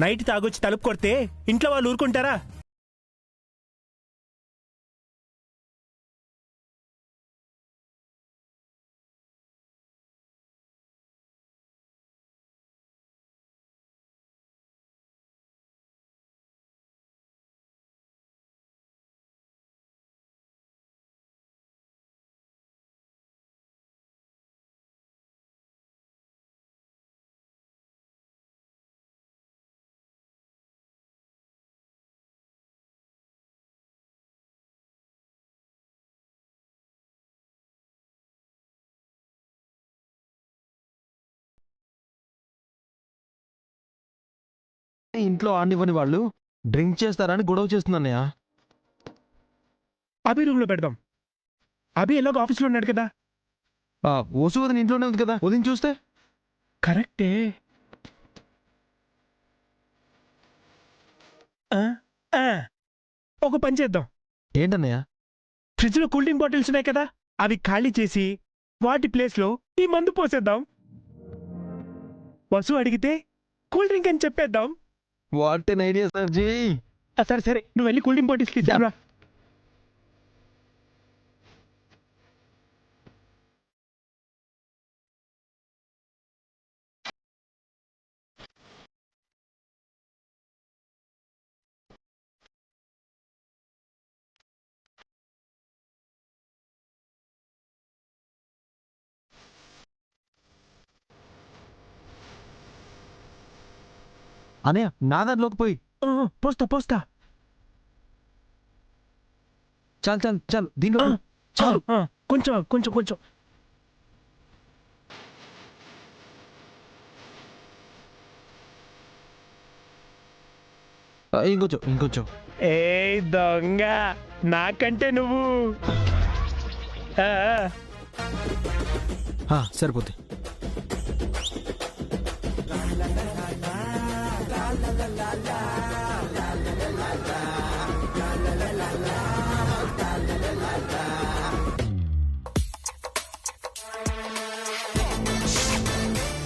Night తాగొచ్చి తలుపు కొడితే ఇంట్లో వాళ్ళు ఊరుకుంటారా? ఇంట్లో ఆడినివ్వని వాళ్ళు డ్రింక్ చేస్తారని గొడవ చేస్తుందన్నయ్య. అభి రూమ్ లో పెడదాం. అభి ఎలాగో ఆఫీస్లో ఉన్నాడు కదా. ఓసు వదిన ఇంట్లోనే ఉంది కదా, వదిన చూస్తే. కరెక్టే. ఒక పని చేద్దాం. ఏంటన్నయ్య? ఫ్రిడ్జ్ లో కూల్ డ్రింక్ బాటిల్స్ ఉన్నాయి కదా, అవి ఖాళీ చేసి వాటి ప్లేస్ లో ఈ మందు పోసేద్దాం. వసు అడిగితే కూల్ డ్రింక్ అని చెప్పేద్దాం. What an idea sir ji. సరే సరే, నువ్వు వెళ్ళి కూల్ డ్రింక్ బాటిల్స్ తీసుకురా. అనయ్య నా దాంట్లోకి పోయి. పోస్తా పోస్తా. చాలు చాలు చాలు, దీంట్లో చాలు. కొంచెం కొంచెం కొంచెం. ఇంకొంచెం ఇంకొంచెం. ఏ దొంగ, నాకంటే నువ్వు. సరిపోద్ది.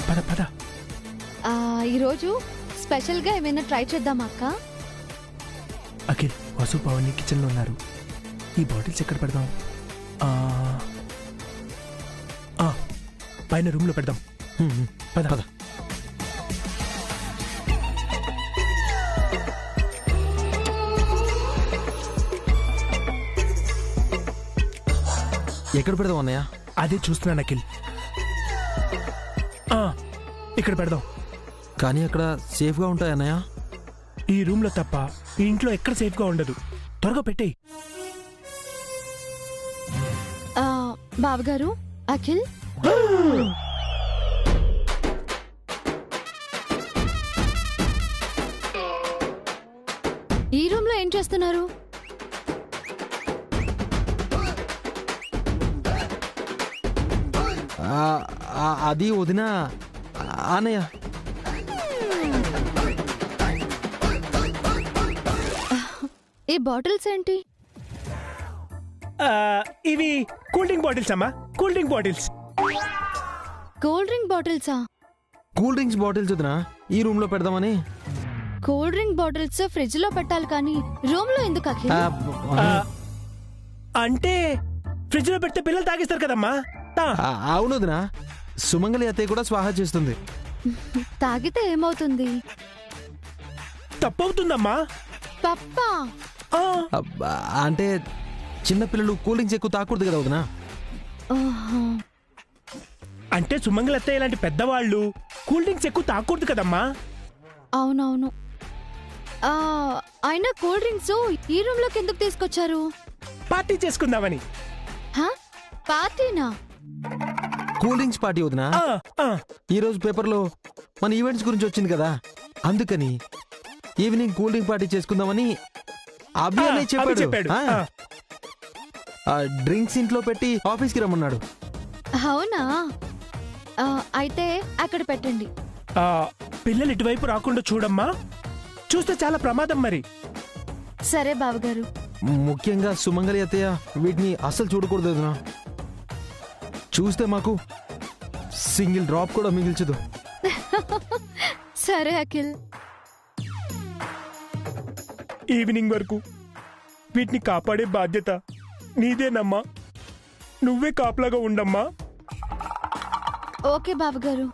పద పద. ఈరోజు స్పెషల్గా ఏమైనా ట్రై చేద్దామా అక్క? అఖిల్, వసు పవన్ కిచెన్ లో ఉన్నారు. ఈ బాటిల్స్ ఎక్కడ పెడదాం? పైన రూమ్ లో పెడదాం. పద పద. ఎక్కడ పెడదాం అన్నయ్య? అదే చూస్తున్నాను అఖిల్. ఇక్కడ పెడదాం. కానీ అక్కడ సేఫ్గా ఉంటాయి అన్నయ్య? ఈ రూమ్ లో తప్ప ఈ ఇంట్లో ఎక్కడ సేఫ్ గా ఉండదు. త్వరగా పెట్టేయ్. బావగారు, అఖిల్ ఈ రూమ్ లో ఏం చేస్తున్నారు? అది వదిన. అన్నయ్య ఈ బాటిల్స్ ఏంటి? ఇవి కూల్ డ్రింక్ బాటిల్స్ అమ్మా, cool drink bottles. Cool drink బాటిల్సా? కూల్ డ్రింక్స్ బాటిల్స్ వదిన ఈ రూమ్ లో పెడదామని. కూల్ డ్రింక్ బాటిల్స్ ఫ్రిడ్జ్ లో పెట్టాలి కానీ రూమ్ లో ఎందుకు అఖిల్? అంటే ఫ్రిడ్జ్ లో పెడితే పిల్లలు తాగేస్తారు కదమ్మా. అవును వదిన, సుమంగలి అత్తయ్య కూడా స్వాహా చేస్తుంది. తాగితే ఏమవుతుంది? తప్పవుతుందమ్మా. పప్పా? అంటే చిన్నపిల్లలు కూల్ డ్రింక్స్ ఎక్కువ తాకూడదు కదా వదిన. అంటే సుమంగళ అత్తయ్య ఇలాంటి పెద్దవాళ్ళు కూల్ డ్రింక్స్ ఎక్కువ తాకూడదు కదమ్మా. అవునవును. అయినా కూల్ డ్రింక్స్ ఈ రూమ్ లోకి ఎందుకు తీసుకొచ్చారు? పార్టీ చేసుకుందామని. పార్టీనా? కూల్ డ్రింక్స్ పార్టీ వదిన. ఈ రోజు పేపర్లో మన ఈవెంట్స్ గురించి వచ్చింది కదా, అందుకని ఈవినింగ్ కూల్ డ్రింక్ పార్టీ చేసుకుందామని అభి చెప్పాడు. డ్రింక్స్ ఇంట్లో పెట్టి ఆఫీస్కి రమ్మన్నాడు. అవునా? అయితే అక్కడ పెట్టండి. పిల్లలు ఇటువైపు రాకుండా చూడమ్మా, చూస్తే చాలా ప్రమాదం మరి. సరే బావగారు. ముఖ్యంగా సుమంగలి అత్తయ్య వీటిని అస్సలు చూడకూడదు వదిన. చూస్తే మాకు సింగిల్ డ్రాప్ కూడా మిగిల్చదు. సరే అఖిల్. ఈవినింగ్ వరకు వీటిని కాపాడే బాధ్యత నీదేనమ్మా. నువ్వే కాపలాగా ఉండమ్మా. ఓకే బావగారు,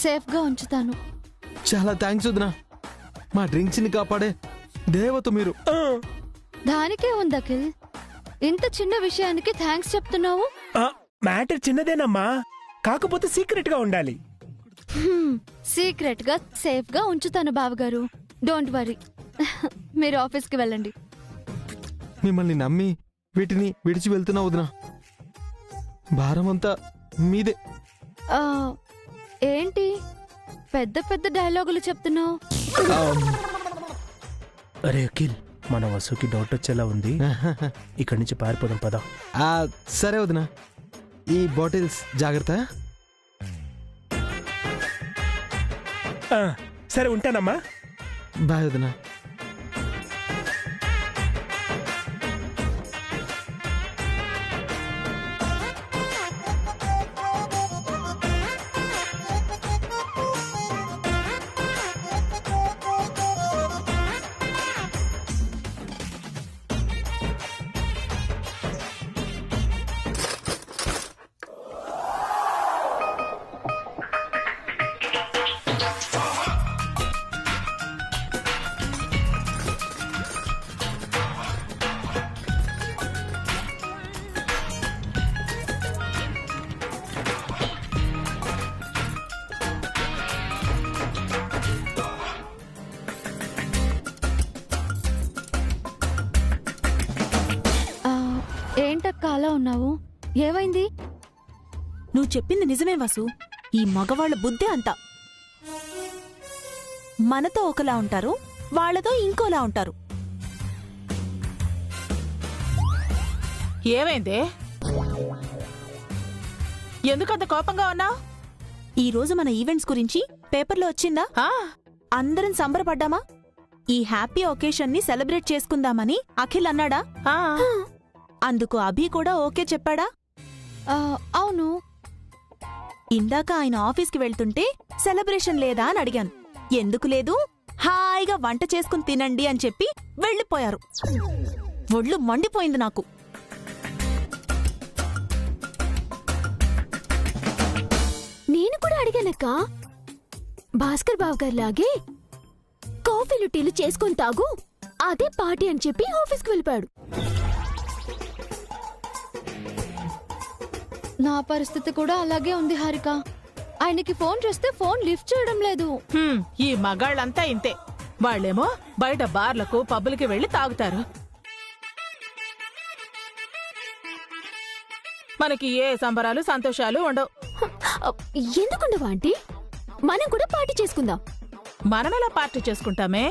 సేఫ్గా ఉంచుతాను. చాలా థ్యాంక్స్ వదినా. మా డ్రింక్స్ ని కాపాడే దేవత మీరు. ఆ, దానికే ఉంది అఖిల్, ఇంత చిన్న విషయానికి థ్యాంక్స్ చెప్తున్నావు. ఆ, మ్యాటర్ చిన్నదేనమ్మా, కాకపోతే సీక్రెట్ గా ఉండాలి. సీక్రెట్ గా సేఫ్ గా ఉంచుతాను బావగారు. Don't worry. మీరు ఆఫీస్కి వెళ్ళండి. మిమ్మల్ని నమ్మి వీటిని విడిచి వెళ్తున్నా వదినా. భారం అంతా మీదే. ఆ, ఏంటి పెద్ద పెద్ద డైలాగులు చెప్తున్నావు? అరే అఖిల్, మన వసుకి డౌట్ వచ్చేలా ఉంది. ఇక్కడి నుంచి పారిపోదాం పదా. సరే వదినా, ఈ బాటిల్స్ జాగ్రత్త. సరే ఉంటానమ్మా. బాయ్ వదినా. ఏంటక్క అలా ఉన్నావు? ఏమైంది? నువ్వు చెప్పింది నిజమే వాసు. ఈ మగవాళ్ల బుద్ధి అంతా. మనతో ఒకలా ఉంటారు, వాళ్లతో ఇంకోలా ఉంటారు. ఏమైందే? ఎందుకంత కోపంగా ఉన్నావు? ఈ రోజు మన ఈవెంట్స్ గురించి పేపర్లో వచ్చిందా? అందరం సంబరపడ్డామా? ఈ హ్యాపీ ఒకేషన్ ని సెలబ్రేట్ చేసుకుందామని అఖిల్ అన్నాడా? అందుకు అభి కూడా ఓకే చెప్పాడా? అవును. ఇందాక ఆయన ఆఫీస్కి వెళ్తుంటే సెలబ్రేషన్ లేదా అని అడిగాను. ఎందుకు లేదు, హాయిగా వంట చేసుకుని తినండి అని చెప్పి వెళ్ళిపోయారు. ఒళ్ళు మండిపోయింది నాకు. నేను కూడా అడిగానక్క. భాస్కర్ బావ గారిలాగే కాఫీలు టీలు చేసుకొని తాగు, అదే పార్టీ అని చెప్పి ఆఫీస్కి వెళ్ళిపోయాడు. నా పరిస్థితి కూడా అలాగే ఉంది హారిక. ఆయనకి ఫోన్ చేస్తే ఫోన్ లిఫ్ట్ చేయడం లేదు. ఈ మగాళ్ళంతా ఇంతే. వాళ్ళేమో బయట బార్లకు పబ్బులకి వెళ్లి తాగుతారు. మనకి ఏ సంబరాలు సంతోషాలు ఉండవు. ఎందుకుండవా ఆంటీ? మనం కూడా పార్టీ చేసుకుందాం. మనమెలా పార్టీ చేసుకుంటామే?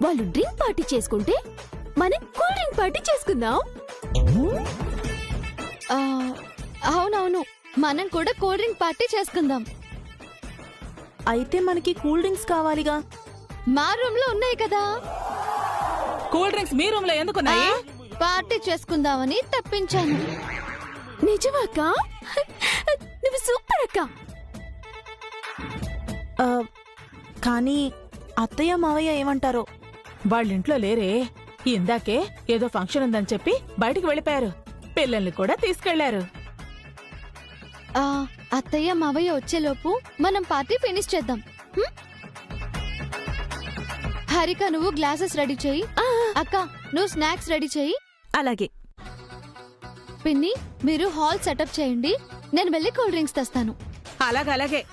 వాళ్ళు డ్రింక్ పార్టీ చేసుకుంటే మనం కూల్ డ్రింక్ పార్టీ చేసుకుందాం. అవునవును, మనం కూడా కూల్ డ్రింక్ పార్టీ చేసుకుందాం. అయితే మనకి కూల్ డ్రింక్స్ కావాలిగా. మా రూమ్ లో ఉన్నాయి కదా. కూల్ డ్రింక్స్ మీ రూమ్ లో ఎందుకున్నాయి? పార్టీ చేసుకుందామని తప్పించాను. నిజమాక్క? నువ్వు సూపర్ అక్క. కానీ అత్తయ్య మావయ్య ఏమంటారో? వాళ్ళింట్లో లేరే. ఇందాకే ఏదో ఫంక్షన్ ఉందని చెప్పి బయటికి వెళ్ళిపోయారు. పిల్లల్ని కూడా తీసుకెళ్లారు. అత్తయ్య మావయ్య వచ్చేలోపు మనం పార్టీ ఫినిష్ చేద్దాం. హారిక, నువ్వు గ్లాసెస్ రెడీ చెయ్యి. అక్క, నువ్వు స్నాక్స్ రెడీ చెయ్యి. అలాగే. పిన్ని, మీరు హాల్ సెటప్ చేయండి. నేను వెళ్ళి కూల్ డ్రింక్స్ తెస్తాను. అలాగే.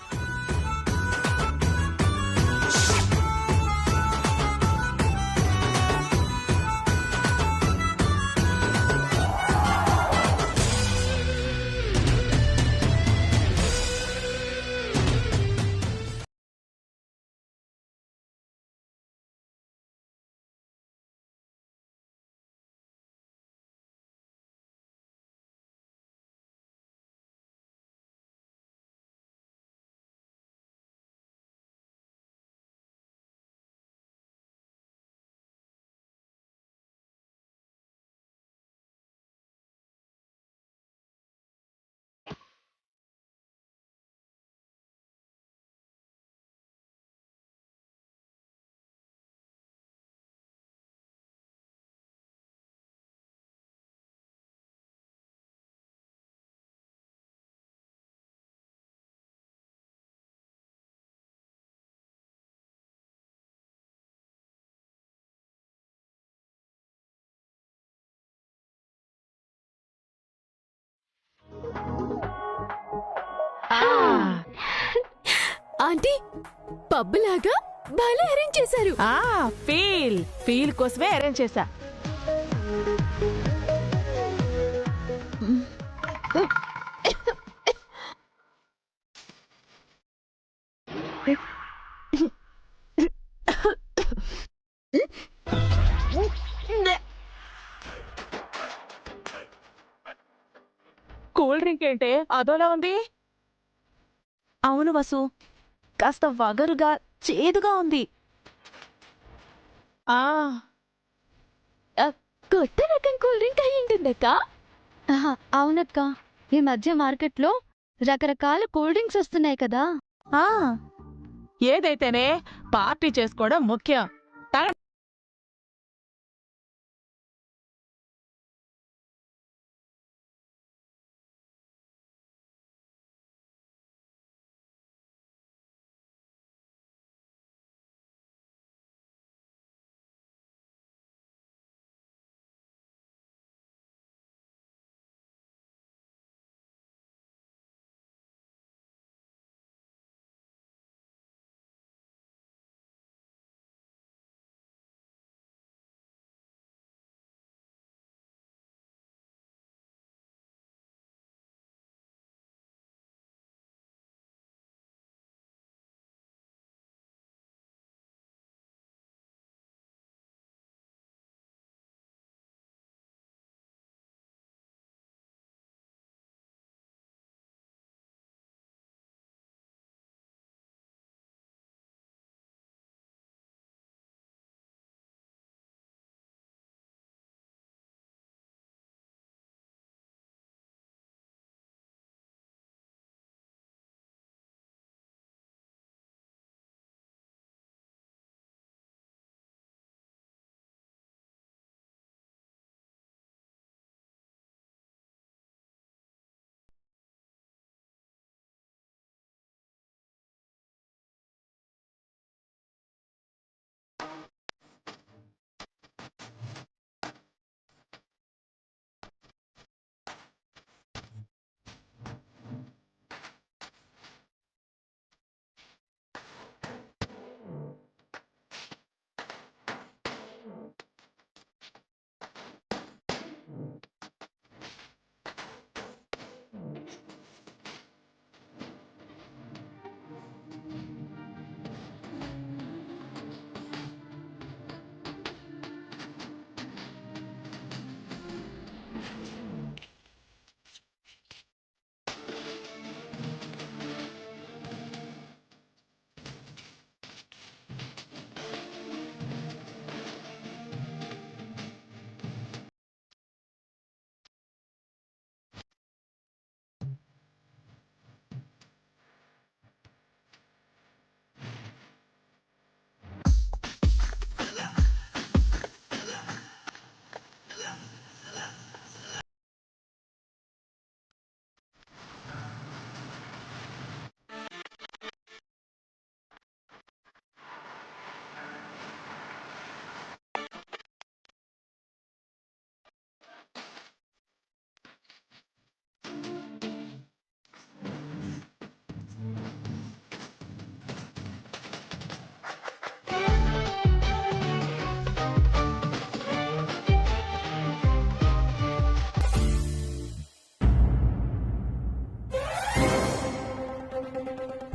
ఆంటీ పబ్ లాగా భలే అరేంజ్ చేశారు. ఫీల్ కోసమే అరేంజ్ చేశా. కూల్ డ్రింక్ ఏంటే అదోలా ఉంది? అవును వసు, కాస్త వగరుగా చేదుగా ఉంది. కొత్త రకం కూల్ డ్రింక్ అయి ఉంటుందక్క. అవునక్క, ఈ మధ్య మార్కెట్లో రకరకాల కూల్ డ్రింక్స్ వస్తున్నాయి కదా. ఏదైతేనే పార్టీ చేసుకోవడం ముఖ్యం.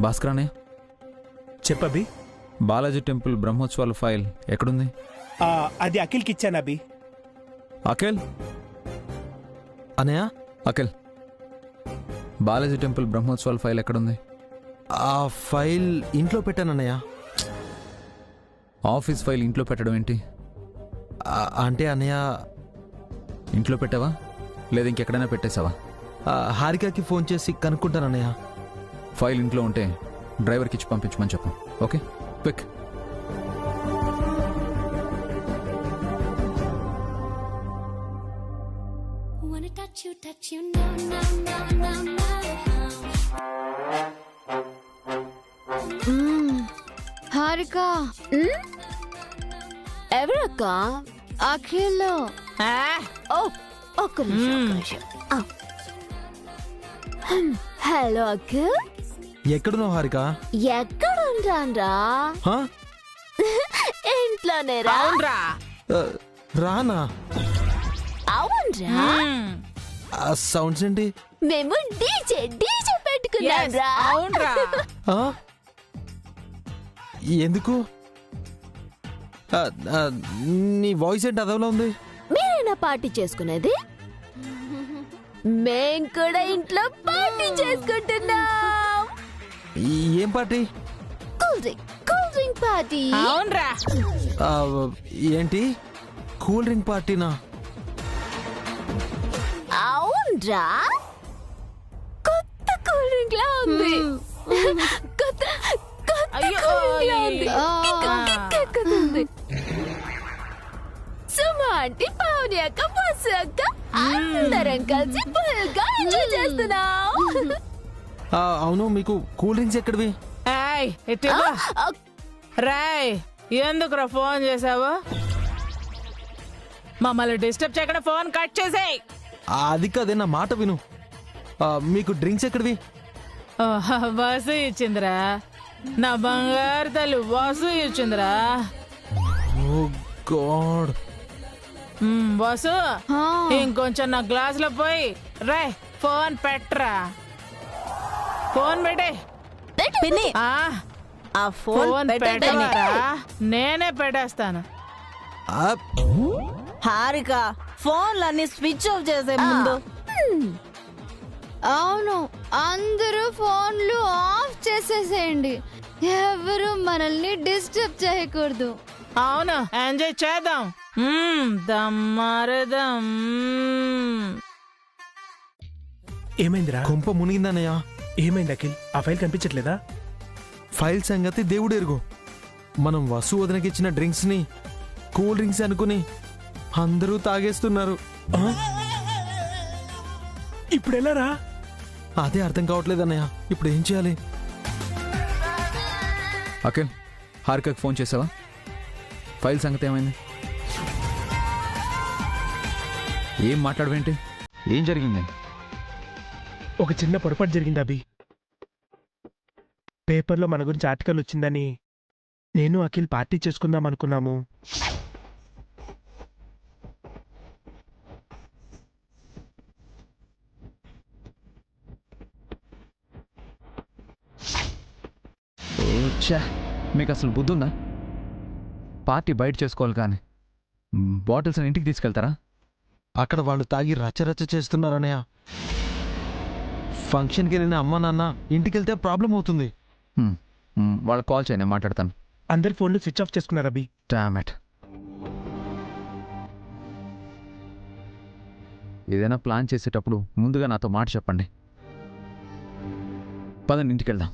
భాస్కరానే చెప్పబి. బాలాజీ టెంపుల్ బ్రహ్మోత్సవాల ఫైల్ ఎక్కడుంది? అది అఖిల్కి ఇచ్చాను అభి. అఖిల్ అనయ్య, అఖిల్, బాలాజీ టెంపుల్ బ్రహ్మోత్సవాల ఫైల్ ఎక్కడుంది? ఆ ఫైల్ ఇంట్లో పెట్టానన్నయ్య. ఆఫీస్ ఫైల్ ఇంట్లో పెట్టడం ఏంటి? అంటే అన్నయ్య, ఇంట్లో పెట్టావా లేదా ఇంకెక్కడైనా పెట్టేశావా? హారికకి ఫోన్ చేసి కనుక్కుంటానన్నయ్య. ఫైల్ ఇంట్లో ఉంటే డ్రైవర్కి ఇచ్చి పంపించమని చెప్పు. Okay, quick. హారిక, ఎవరక్క? అఖిల్. ఒక్క నిమిషం. హలో అంకుల్, ఎక్కడున్నావు హారిక? ఎక్కడ ఉంటాన్రా? హా? ఇంట్లోనే రా. అవునరా ఆ, రానా? అవునరా, ఆ సౌండ్స్ ఏంటి? మేము డీజే పెట్టుకున్నాం రా. అవునరా ఆ? ఎందుకు? ఆ, ఆ, నీ వాయిస్ ఏంటి అదవలా ఉంది? మీరేనా పార్టీ చేసుకునేది? మేం కూడా ఇంట్లో పార్టీ చేసుకుంటున్నాం. ఏం పార్టీ? Cool drink party. అవునరా ఆ, ఏంటి కూల్ డ్రింక్ పార్టీనా? అవునరా, కొత్త కూల్ డ్రింక్ లా ఉంది. కొత్త అయ్యో, కూల్ డ్రింక్ లా ఉంది. అయ్యో. కిక్ ఎక్కుతుంది. సుమా ఆంటీ, పావని అక్క, బస్సు అక్క అందరం కలిసి ఫుల్ గా ఎంజాయ్ చేస్తున్నాం. అవును, మీకు కూల్ డ్రింక్స్ ఎక్కడివి? ఏయ్, ఇటు ఇవ్వు. రాయ్, ఎందుకురా ఫోన్ చేసావు? మమ్మల్ని డిస్టర్బ్ చేయకుండా ఫోన్ కట్ చేసేయ్. అది కాదే, నా మాట విను. మీకు డ్రింక్స్ ఎక్కడివి? బస్సు ఇచ్చిందిరా, నా బంగారు తల్లి బస్సు ఇచ్చిందిరా. ఓ గాడ్. బస్సు ఇంకొంచెం నా గ్లాస్ లో పోయి రే ఫోన్ పెట్టరా. ఫోన్ పెట్టే. పిన్ని, ఆ ఫోన్ ఫోన్ పెట్టరా, నేనే పెట్టేస్తాను. ఆ, హారిక, ఫోన్లన్నీ స్విచ్ ఆఫ్ చేసే ముందు. అవును, అందరూ ఫోన్లు ఆఫ్ చేసేసేయండి. ఎవరు మనల్ని డిస్టర్బ్ చేయకూడదు. అవును, ఎంజాయ్ చేద్దాం. దమ్మారదం. ఏమైందిరా? కొంప మునిగిందన్నయ్య. ఏమైంది అఖిల్? ఆ ఫైల్ కనిపించట్లేదా? ఫైల్ సంగతి దేవుడు ఎరుగు. మనం వసు వదనకి ఇచ్చిన డ్రింక్స్ ని కూల్ డ్రింక్స్ అనుకుని అందరూ తాగేస్తున్నారు. ఇప్పుడు ఎలా రా? అదే అర్థం కావట్లేదు అన్నయ్య. ఇప్పుడు ఏం చేయాలి? అఖిల్, హారికకి ఫోన్ చేసావా? ఫైల్ సంగతి ఏమైంది? ఏం మాట్లాడవేంటి? ఏం జరిగింది? ఒక చిన్న పొరపాటు జరిగింది అభి. పేపర్లో మన గురించి ఆర్టికల్ వచ్చిందని నేను అఖిల్ పార్టీ చేసుకుందాం అనుకున్నాము. మీకు అసలు బుద్ధి ఉందా? పార్టీ బయట చేసుకోవాలి కానీ బాటిల్స్ ఇంటికి తీసుకెళ్తారా? అక్కడ వాళ్ళు తాగి రచ్చరచ్చ చేస్తున్నారన్నయ్య. ఫంక్షన్కి వెళ్ళిన అమ్మ నాన్న ఇంటికి వెళ్తే ప్రాబ్లం అవుతుంది. వాళ్ళకి కాల్ చేయండి, నేను మాట్లాడతాను. అందరి ఫోన్లు స్విచ్ ఆఫ్ చేసుకున్నారు అభి. డామెట్. ఏదైనా ప్లాన్ చేసేటప్పుడు ముందుగా నాతో మాట చెప్పండి. పదండి, ఇంటికి వెళ్దాం.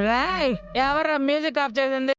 రాయ్ ఎవరా మ్యూజిక్ ఆఫ్ చేసింది?